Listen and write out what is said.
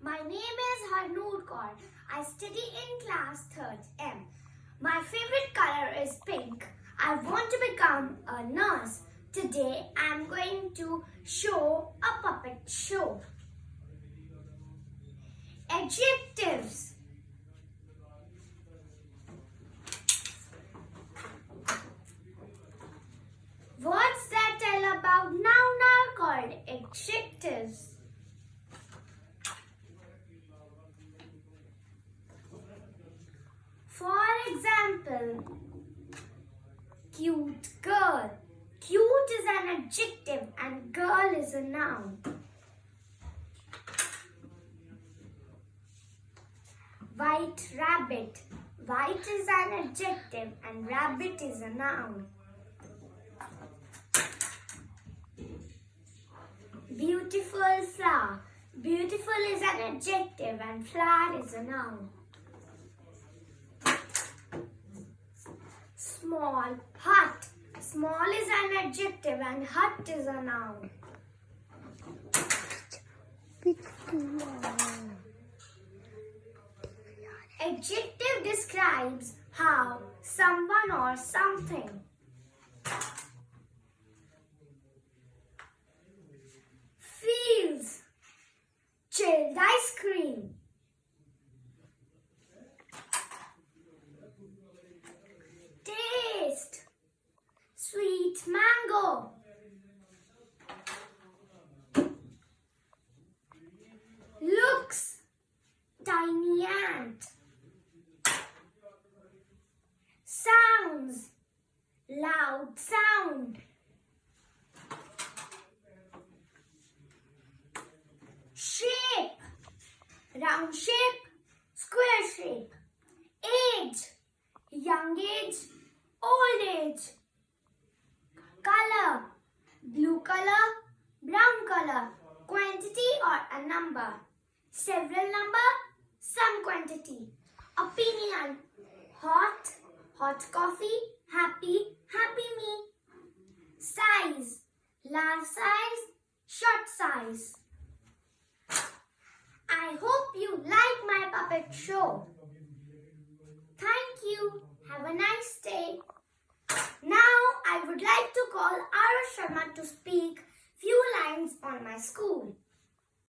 My name is Harnoor Kaur. I study in class 3rd M. My favorite color is pink. I want to become a nurse. Today I am going to show a puppet show. Adjectives. Words that tell about noun are called adjectives. For example, cute girl. Cute is an adjective and girl is a noun. White rabbit. White is an adjective and rabbit is a noun. Beautiful flower. Beautiful is an adjective and flower is a noun. Small hut. Small is an adjective and hut is a noun. Adjective describes how someone or something. Feels. Chilled ice cream. Taste. Sweet mango. Looks. Tiny ant. Sounds. Loud sound. Shape. Round shape. Square shape. Age. Young age. Old age. Color. Blue color. Brown color. Quantity or a number. Several number. Some quantity. Opinion. Hot. Hot coffee. Happy. Happy me. Size. Large size. Short size. I hope you like my puppet show. Thank you. Have a nice day. Now I would like to call Ara Sharma to speak few lines on my school.